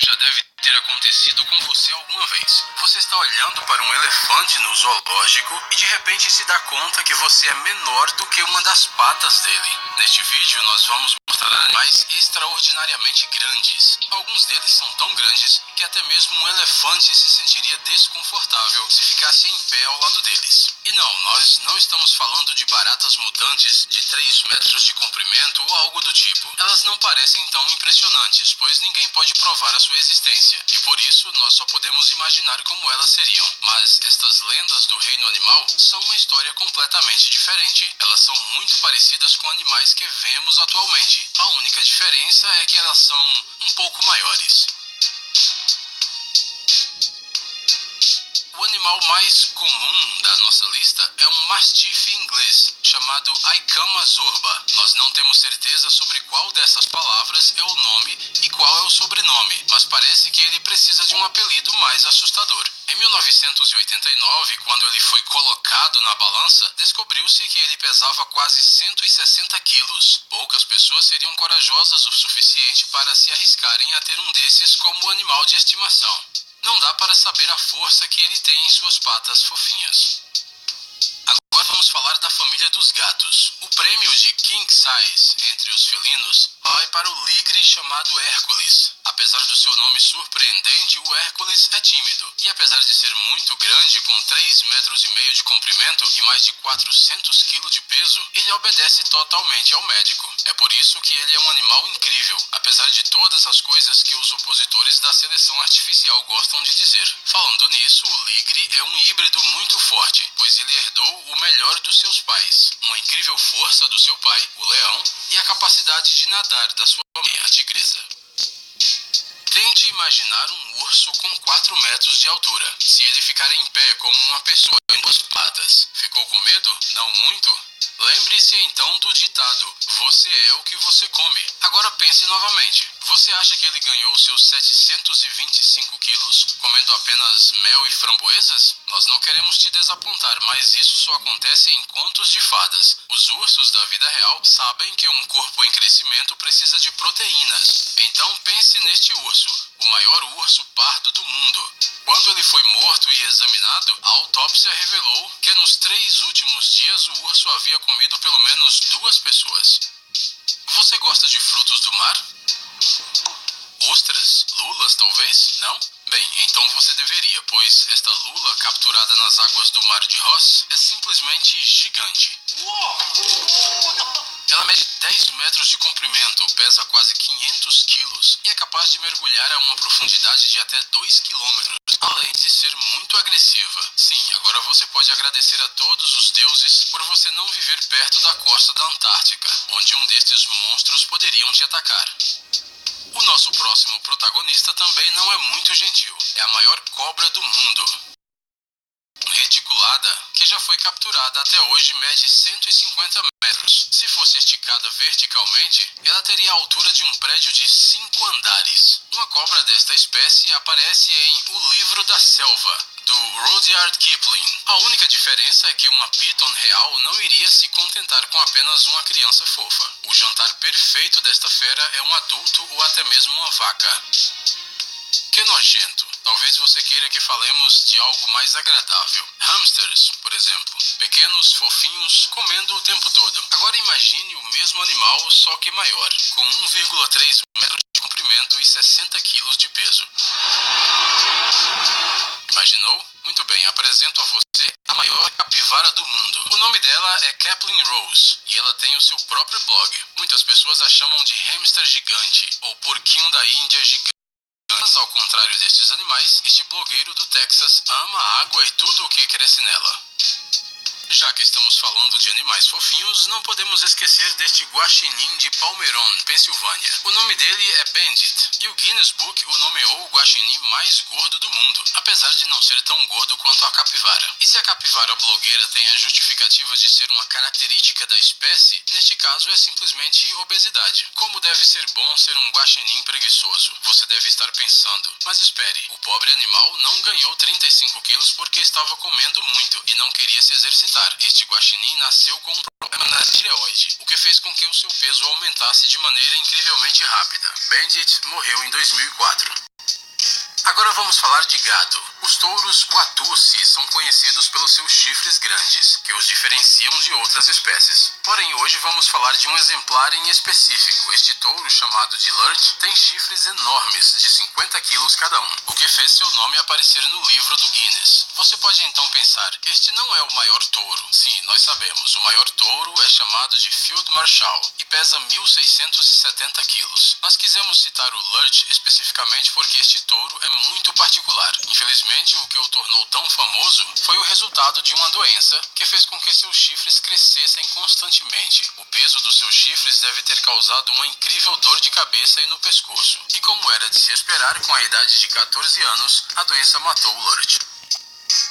já deve ter acontecido com você alguma vez. Você está olhando para um elefante no zoológico e de repente se dá conta que você é menor do que uma das patas dele. Neste vídeo nós vamos mostrar animais extraordinariamente grandes. Alguns deles são tão grandes que até mesmo um elefante se sentiria desconfortável se ficasse em pé ao lado deles. E não, nós não estamos falando de baratas mutantes de 3 metros de comprimento ou algo do tipo. Elas não parecem tão impressionantes, pois ninguém pode provar a sua existência. E por isso nós só podemos imaginar como elas seriam. Mas estas lendas do reino animal são uma história completamente diferente. Elas são muito parecidas com animais que vemos atualmente. A única diferença é que elas são um pouco maiores. O animal mais comum da nossa lista é um mastife inglês, chamado Aikama zorba. Nós não temos certeza sobre qual dessas palavras é o nome e qual é o sobrenome, mas parece que ele precisa de um apelido mais assustador. Em 1989, quando ele foi colocado na balança, descobriu-se que ele pesava quase 160 quilos. Poucas pessoas seriam corajosas o suficiente para se arriscarem a ter um desses como animal de estimação. Não dá para saber a força que ele tem em suas patas fofinhas. Agora vamos falar da família dos gatos. O prêmio de King Size entre os felinos vai para o ligre chamado Hércules. Apesar do seu nome surpreendente, o Hércules é tímido. E apesar de ser muito grande, com 3,5 metros de comprimento e mais de 400 kg de peso, ele obedece totalmente ao médico. É por isso que ele é um animal incrível, apesar de todas as coisas que os opositores da seleção artificial gostam de dizer. Falando nisso, o ligre é um híbrido muito forte, pois ele herdou o melhor dos seus pais, uma incrível força do seu pai, o leão, e a capacidade de nadar da sua mãe, a tigresa. Tente imaginar um urso com 4 metros de altura. Se ele ficar em pé como uma pessoa em 2 patas, ficou com medo? Não muito? Lembre-se então do ditado: você é o que você come. Agora pense novamente. Você acha que ele ganhou seus 725 quilos comendo apenas mel e framboesas? Nós não queremos te desapontar, mas isso só acontece em contos de fadas. Os ursos da vida real sabem que um corpo em crescimento precisa de proteínas. Então pense neste urso, o maior urso pardo do mundo. Quando ele foi morto e examinado, a autópsia revelou que nos 3 últimos dias o urso havia comido pelo menos 2 pessoas. Você gosta de frutos do mar? Ostras? Lulas, talvez? Não? Bem, então você deveria, pois esta lula capturada nas águas do Mar de Ross é simplesmente gigante. Ela mede 10 metros de comprimento, pesa quase 500 quilos e é capaz de mergulhar a uma profundidade de até 2 quilômetros, além de ser muito agressiva. Sim, agora você pode agradecer a todos os deuses por você não viver perto da costa da Antártica, onde um destes monstros poderiam te atacar. O nosso próximo protagonista também não é muito gentil. É a maior cobra do mundo. Reticulada, que já foi capturada até hoje, mede 150 metros. Se fosse esticada verticalmente, ela teria a altura de um prédio de 5 andares. Uma cobra desta espécie aparece em O Livro da Selva, do Rudyard Kipling. A única diferença é que uma Python real não iria se contentar com apenas uma criança fofa. O jantar perfeito desta fera é um adulto ou até mesmo uma vaca. Que nojento. Talvez você queira que falemos de algo mais agradável. Hamsters, por exemplo. Pequenos, fofinhos, comendo o tempo todo. Agora imagine o mesmo animal, só que maior, com 1,3 metros de comprimento e 60 quilos de peso. Imaginou? Muito bem, apresento a você a maior capivara do mundo. O nome dela é Caplin Rose e ela tem o seu próprio blog. Muitas pessoas a chamam de hamster gigante ou porquinho da Índia gigante. Mas, ao contrário destes animais, este blogueiro do Texas ama a água e tudo o que cresce nela. Já que estamos falando de animais fofinhos, não podemos esquecer deste guaxinim de Palmeron, Pensilvânia. O nome dele é Bandit, e o Guinness Book o nomeou o guaxinim mais gordo do mundo, apesar de não ser tão gordo quanto a capivara. E se a capivara blogueira tem a justificativa de ser uma característica da espécie, neste caso é simplesmente obesidade. Como deve ser bom ser um guaxinim preguiçoso? Você deve estar pensando, mas espere, o pobre animal não ganhou 35 quilos porque estava comendo muito e não queria se exercitar. Este guaxinim nasceu com um problema na tireoide, o que fez com que o seu peso aumentasse de maneira incrivelmente rápida. Bandit morreu em 2004. Agora vamos falar de gado. Os touros Watusi são conhecidos pelos seus chifres grandes, que os diferenciam de outras espécies. Porém, hoje vamos falar de um exemplar em específico. Este touro, chamado de Lurch, tem chifres enormes, de 50 quilos cada um, o que fez seu nome aparecer no livro do Guinness. Você pode então pensar, este não é o maior touro. Sim, nós sabemos, o maior touro é chamado de Field Marshal e pesa 1.670 quilos. Nós quisemos citar o Lurch especificamente porque este touro é muito particular. Infelizmente, o que o tornou tão famoso foi o resultado de uma doença que fez com que seus chifres crescessem constantemente. O peso dos seus chifres deve ter causado uma incrível dor de cabeça e no pescoço. E como era de se esperar, com a idade de 14 anos, a doença matou o Lurch.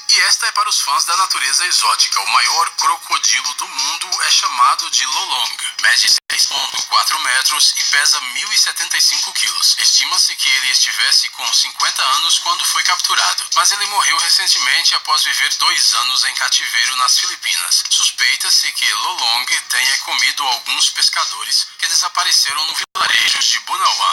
E esta é para os fãs da natureza exótica. O maior crocodilo do mundo é chamado de Lolong. Mede 6,4 metros e pesa 1.075 quilos. Estima-se que ele estivesse com 50 anos quando foi capturado, mas ele morreu recentemente após viver 2 anos em cativeiro nas Filipinas. Suspeita-se que Lolong tenha comido alguns pescadores que desapareceram no vilarejo de Bunawan.